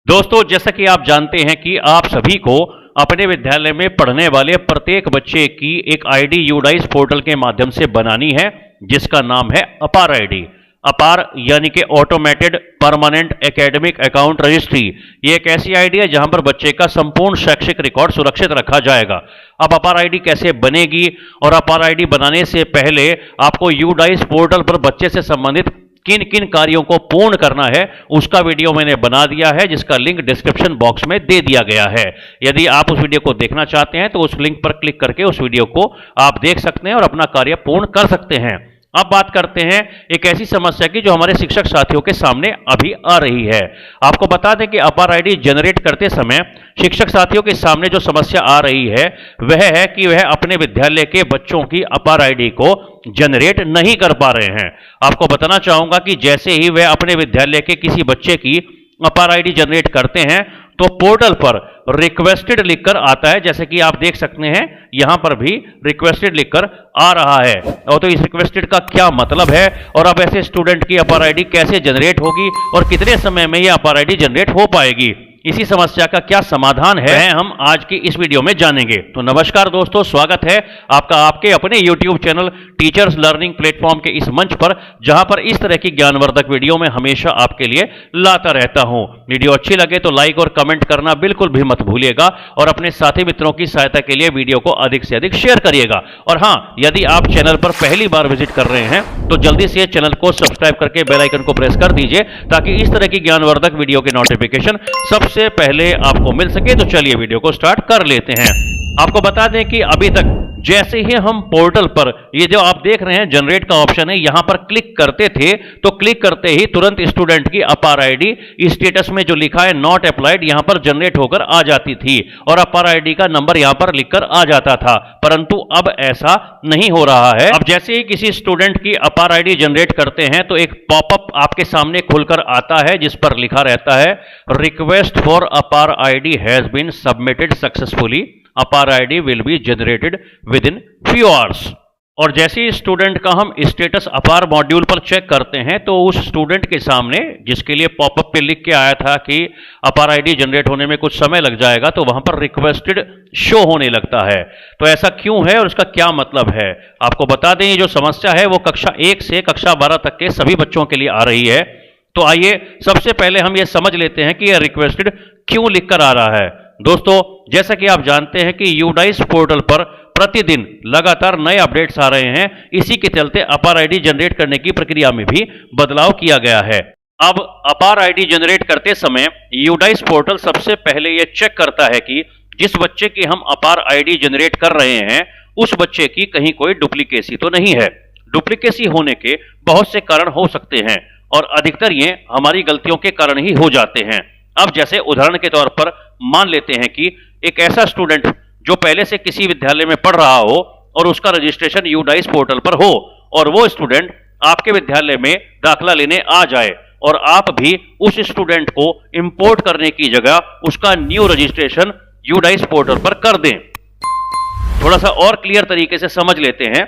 दोस्तों, जैसा कि आप जानते हैं कि आप सभी को अपने विद्यालय में पढ़ने वाले प्रत्येक बच्चे की एक आईडी यूडाइस पोर्टल के माध्यम से बनानी है, जिसका नाम है अपार आईडी। अपार यानी कि automated permanent academic account registry. ये एक ऐसी आईडी है जहां पर बच्चे का संपूर्ण शैक्षिक रिकॉर्ड सुरक्षित रखा जाएगा। अब अपार आईडी कैसे बनेगी और अपार आईडी बनाने से पहले आपको यूडाइस पोर्टल पर बच्चे से संबंधित किन किन कार्यों को पूर्ण करना है, उसका वीडियो मैंने बना दिया है, जिसका लिंक डिस्क्रिप्शन बॉक्स में दे दिया गया है। यदि आप उस वीडियो को देखना चाहते हैं तो उस लिंक पर क्लिक करके उस वीडियो को आप देख सकते हैं और अपना कार्य पूर्ण कर सकते हैं। अब बात करते हैं एक ऐसी समस्या की जो हमारे शिक्षक साथियों के सामने अभी आ रही है। आपको बता दें कि अपार आईडी जनरेट करते समय शिक्षक साथियों के सामने जो समस्या आ रही है वह है कि वह अपने विद्यालय के बच्चों की अपार आईडी को जनरेट नहीं कर पा रहे हैं। आपको बताना चाहूंगा कि जैसे ही वह अपने विद्यालय के किसी बच्चे की अपार आईडी जनरेट करते हैं तो पोर्टल पर रिक्वेस्टेड लिखकर आता है, जैसे कि आप देख सकते हैं यहां पर भी रिक्वेस्टेड लिखकर आ रहा है। और तो इस रिक्वेस्टेड का क्या मतलब है और अब ऐसे स्टूडेंट की अपार आईडी कैसे जनरेट होगी और कितने समय में यह अपार आईडी जनरेट हो पाएगी, इसी समस्या का क्या समाधान है हम आज की इस वीडियो में जानेंगे। तो नमस्कार दोस्तों, स्वागत है आपका आपके अपने YouTube channel teachers learning platform के इस मंच पर, जहां पर इस तरह की ज्ञानवर्धक वीडियो में हमेशा आपके लिए लाता रहता हूं। वीडियो अच्छी लगे तो लाइक और कमेंट करना बिल्कुल भी मत भूलिएगा और अपने साथी मित्रों की सहायता के लिए वीडियो को अधिक से अधिक शेयर करिएगा। और हां, यदि आप चैनल पर पहली बार विजिट कर रहे हैं तो जल्दी से चैनल को सब्सक्राइब करके बेल आइकन को प्रेस कर दीजिए ताकि इस तरह की ज्ञानवर्धक वीडियो के नोटिफिकेशन सबसे पहले आपको मिल सके। तो चलिए वीडियो को स्टार्ट कर लेते हैं। आपको बता दें कि अभी तक जैसे ही हम पोर्टल पर ये जो आप देख रहे हैं जनरेट का ऑप्शन है, यहां पर क्लिक करते थे तो क्लिक करते ही तुरंत स्टूडेंट की अपार आईडी स्टेटस में जो लिखा है नॉट अप्लाइड यहां पर जनरेट होकर आ जाती थी और अपार आईडी का नंबर यहां पर लिखकर आ जाता था। परंतु अब ऐसा नहीं हो रहा है। अब जैसे ही किसी स्टूडेंट की अपार आईडी जनरेट करते हैं तो एक पॉपअप आपके सामने खुलकर आता है जिस पर लिखा रहता है रिक्वेस्ट फॉर अपार ID has been submitted successfully, APAAR ID will be generated within few hours. और जैसे ही स्टूडेंट का हम स्टेटस अपार मॉड्यूल पर चेक करते हैं तो उस स्टूडेंट के सामने जिसके लिए पॉपअप पे लिख के आया था कि अपार आईडी जनरेट होने में कुछ समय लग जाएगा, तो वहां पर रिक्वेस्टेड शो होने लगता है। तो ऐसा क्यों है और इसका क्या मतलब है, आपको बता दें ये जो समस्या है वो कक्षा 1 से कक्षा 12 तक के सभी बच्चों के लिए आ रही है। तो आइए सबसे पहले हम ये समझ लेते हैं कि यह रिक्वेस्टेड क्यों लिखकर आ रहा है। दोस्तों, जैसा कि आप जानते हैं कि यूडाइस पोर्टल पर प्रतिदिन लगातार नए अपडेट्स आ रहे हैं, इसी के चलते अपार आईडी जनरेट करने की प्रक्रिया में भी बदलाव किया गया है। अब अपार आईडी जनरेट करते समय यूडाइस पोर्टल सबसे पहले यह चेक करता है कि जिस बच्चे की हम अपार आईडी जनरेट कर रहे हैं उस बच्चे की कहीं कोई डुप्लीकेसी तो नहीं है। डुप्लीकेसी होने के बहुत से कारण हो सकते हैं और अधिकतर ये हमारी गलतियों के कारण ही हो जाते हैं। अब जैसे उदाहरण के तौर पर मान लेते हैं कि एक ऐसा स्टूडेंट जो पहले से किसी विद्यालय में पढ़ रहा हो और उसका रजिस्ट्रेशन यूडाइस पोर्टल पर हो और वो स्टूडेंट आपके विद्यालय में दाखला लेने आ जाए और आप भी उस स्टूडेंट को इंपोर्ट करने की जगह उसका न्यू रजिस्ट्रेशन यूडाइस पोर्टल पर कर दें। थोड़ा सा और क्लियर तरीके से समझ लेते हैं।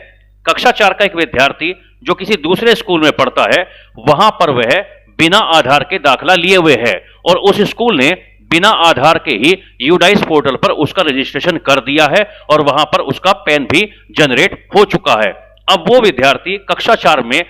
कक्षा 4 का एक विद्यार्थी जो किसी दूसरे स्कूल में पढ़ता है, वहां पर वह बिना आधार के दाखला लिए हुए है और उस स्कूल ने बिना आधार के ही यूडाइस पोर्टल पर उसका रजिस्ट्रेशन कर दिया है और वहां पर उसका पैन भी जनरेट हो चुका है। अब वो विद्यार्थी कक्षा 4 में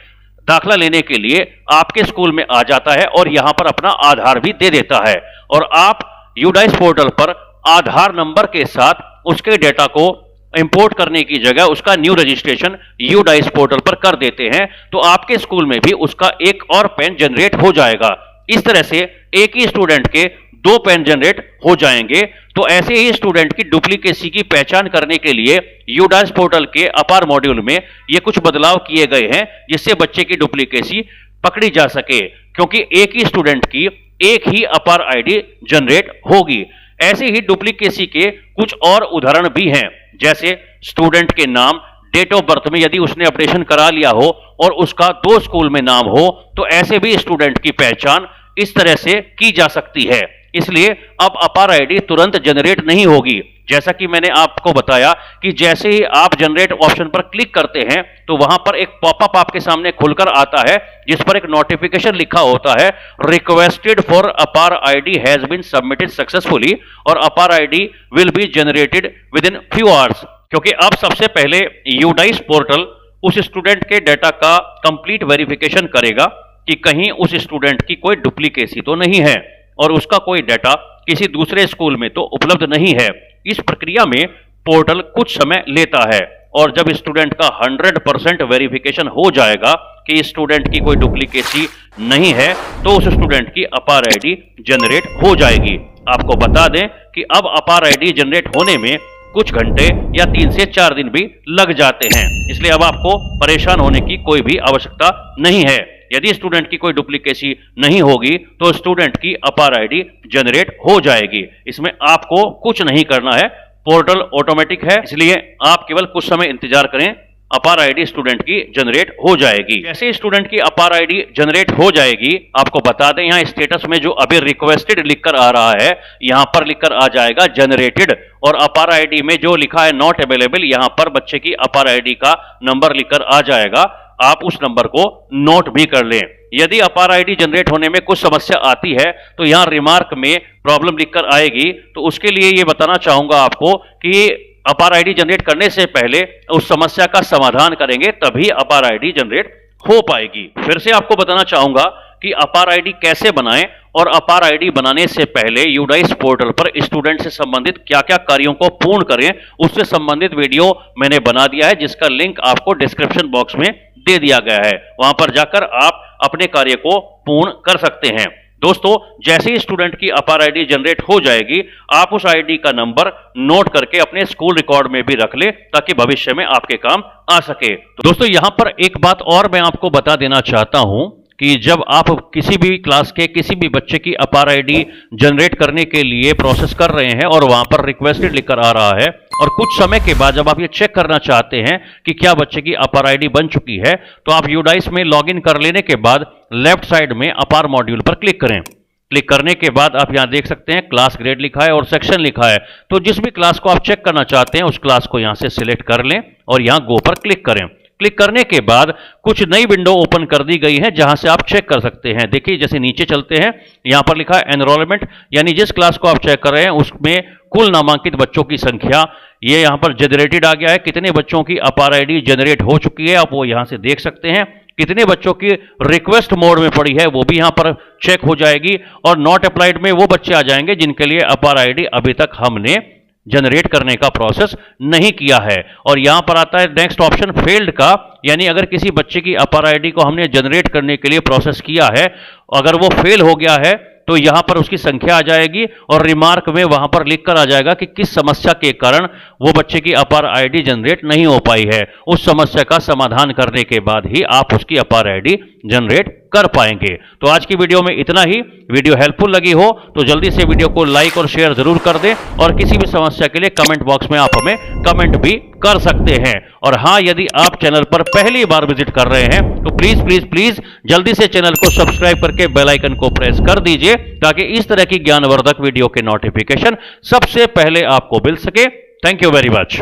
दाखला लेने के लिए आपके स्कूल में आ जाता है और यहां पर अपना आधार भी दे देता है और आप यूडाइस पोर्टल पर आधार नंबर के साथ उसके डेटा को इंपोर्ट करने की जगह उसका न्यू रजिस्ट्रेशन यूडाइस पोर्टल पर कर देते हैं, तो आपके स्कूल में भी उसका एक और पैन जनरेट हो जाएगा। इस तरह से एक ही स्टूडेंट के 2 पैन जनरेट हो जाएंगे। तो ऐसे ही स्टूडेंट की डुप्लीकेसी की पहचान करने के लिए यूडाइस पोर्टल के अपार मॉड्यूल में ये कुछ बदलाव किए गए हैं जिससे बच्चे की डुप्लीकेसी पकड़ी जा सके, क्योंकि एक ही स्टूडेंट की एक ही अपार आईडी जनरेट होगी। ऐसे ही डुप्लीकेसी के कुछ और उदाहरण भी हैं, जैसे स्टूडेंट के नाम, डेट ऑफ बर्थ में यदि उसने अपडेशन करा लिया हो और उसका 2 स्कूल में नाम हो तो ऐसे भी स्टूडेंट की पहचान इस तरह से की जा सकती है। इसलिए अब अपार आईडी तुरंत जनरेट नहीं होगी। जैसा कि मैंने आपको बताया कि जैसे ही आप जनरेट ऑप्शन पर क्लिक करते हैं तो वहां पर एक पॉपअप आपके सामने खुलकर आता है जिस पर एक नोटिफिकेशन लिखा होता है, रिक्वेस्टेड फॉर अपार ID has been submitted successfully और APAAR ID will be generated within few hours. क्योंकि अब सबसे पहले यूडाइस पोर्टल उस स्टूडेंट के डाटा का कंप्लीट वेरिफिकेशन करेगा कि कहीं उस स्टूडेंट की कोई डुप्लीकेसी तो नहीं है और उसका कोई डाटा किसी दूसरे स्कूल में तो उपलब्ध नहीं है। इस प्रक्रिया में पोर्टल कुछ समय लेता है और जब स्टूडेंट का 100% वेरिफिकेशन हो जाएगा कि स्टूडेंट की कोई डुप्लीकेसी नहीं है तो उस स्टूडेंट की अपार आईडी जनरेट हो जाएगी। आपको बता दें कि अब अपार आईडी जनरेट होने में कुछ घंटे या 3 से 4 दिन भी लग जाते हैं, इसलिए अब आपको परेशान होने की कोई भी आवश्यकता नहीं है। यदि स्टूडेंट की कोई डुप्लीकेसी नहीं होगी तो स्टूडेंट की अपार आईडी जनरेट हो जाएगी। इसमें आपको कुछ नहीं करना है, पोर्टल ऑटोमेटिक है, इसलिए आप केवल कुछ समय इंतजार करें, अपार आईडी स्टूडेंट की जनरेट हो जाएगी। जैसे स्टूडेंट की अपार आईडी जनरेट हो जाएगी, आपको बता दें यहाँ स्टेटस में जो अभी रिक्वेस्टेड लिखकर आ रहा है यहाँ पर लिखकर आ जाएगा जनरेटेड और अपार आईडी में जो लिखा है नॉट अवेलेबल यहाँ पर बच्चे की अपार आईडी का नंबर लिखकर आ जाएगा। आप उस नंबर को नोट भी कर लें। यदि अपार आईडी जनरेट होने में कुछ समस्या आती है तो यहाँ रिमार्क में प्रॉब्लम लिखकर आएगी, तो उसके लिए ये बताना चाहूंगा आपको कि अपार आईडी जनरेट करने से पहले उस समस्या का समाधान करेंगे तभी अपार आईडी जनरेट हो पाएगी। फिर से आपको बताना चाहूंगा कि अपार आईडी कैसे बनाएं और अपार आईडी बनाने से पहले यूडाइस पोर्टल पर स्टूडेंट से संबंधित क्या क्या कार्यों को पूर्ण करें उससे संबंधित वीडियो मैंने बना दिया है, जिसका लिंक आपको डिस्क्रिप्शन बॉक्स में दे दिया गया है। वहां पर जाकर आप अपने कार्य को पूर्ण कर सकते हैं। दोस्तों, जैसे ही स्टूडेंट की अपार आईडी जनरेट हो जाएगी, आप उस आईडी का नंबर नोट करके अपने स्कूल रिकॉर्ड में भी रख ले ताकि भविष्य में आपके काम आ सके। तो दोस्तों, यहां पर एक बात और मैं आपको बता देना चाहता हूं कि जब आप किसी भी क्लास के किसी भी बच्चे की अपार आईडी जनरेट करने के लिए प्रोसेस कर रहे हैं और वहां पर रिक्वेस्टेड लिखकर आ रहा है और कुछ समय के बाद जब आप ये चेक करना चाहते हैं कि क्या बच्चे की अपार आईडी बन चुकी है, तो आप यूडाइस में लॉगिन कर लेने के बाद लेफ्ट साइड में अपार मॉड्यूल पर क्लिक करें। क्लिक करने के बाद आप यहां देख सकते हैं क्लास ग्रेड लिखा है और सेक्शन लिखा है। तो जिस भी क्लास को आप चेक करना चाहते हैं उस क्लास को यहां से सिलेक्ट कर लें और यहां गो पर क्लिक करें। क्लिक करने के बाद कुछ नई विंडो ओपन कर दी गई है जहां से आप चेक कर सकते हैं। देखिए, जैसे नीचे चलते हैं, यहां पर लिखा है एनरोलमेंट, यानी जिस क्लास को आप चेक कर रहे हैं उसमें कुल नामांकित बच्चों की संख्या ये यहां पर जनरेटेड आ गया है। कितने बच्चों की अपार आईडी जनरेट हो चुकी है आप वो यहां से देख सकते हैं। कितने बच्चों की रिक्वेस्ट मोड में पड़ी है वो भी यहां पर चेक हो जाएगी और नॉट अप्लाइड में वो बच्चे आ जाएंगे जिनके लिए अपार आईडी अभी तक हमने जनरेट करने का प्रोसेस नहीं किया है। और यहां पर आता है नेक्स्ट ऑप्शन फेल्ड का, यानी अगर किसी बच्चे की अपार आईडी को हमने जनरेट करने के लिए प्रोसेस किया है, अगर वो फेल हो गया है तो यहां पर उसकी संख्या आ जाएगी और रिमार्क में वहां पर लिख कर आ जाएगा कि किस समस्या के कारण वो बच्चे की अपार आईडी जनरेट नहीं हो पाई है। उस समस्या का समाधान करने के बाद ही आप उसकी अपार आईडी जनरेट कर पाएंगे। तो आज की वीडियो में इतना ही। वीडियो हेल्पफुल लगी हो तो जल्दी से वीडियो को लाइक और शेयर जरूर कर दें और किसी भी समस्या के लिए कमेंट बॉक्स में आप हमें कमेंट भी कर सकते हैं। और हाँ, यदि आप चैनल पर पहली बार विजिट कर रहे हैं तो प्लीज प्लीज प्लीज जल्दी से चैनल को सब्सक्राइब करके बेल आइकन को प्रेस कर दीजिए ताकि इस तरह की ज्ञानवर्धक वीडियो के नोटिफिकेशन सबसे पहले आपको मिल सके। Thank you very much.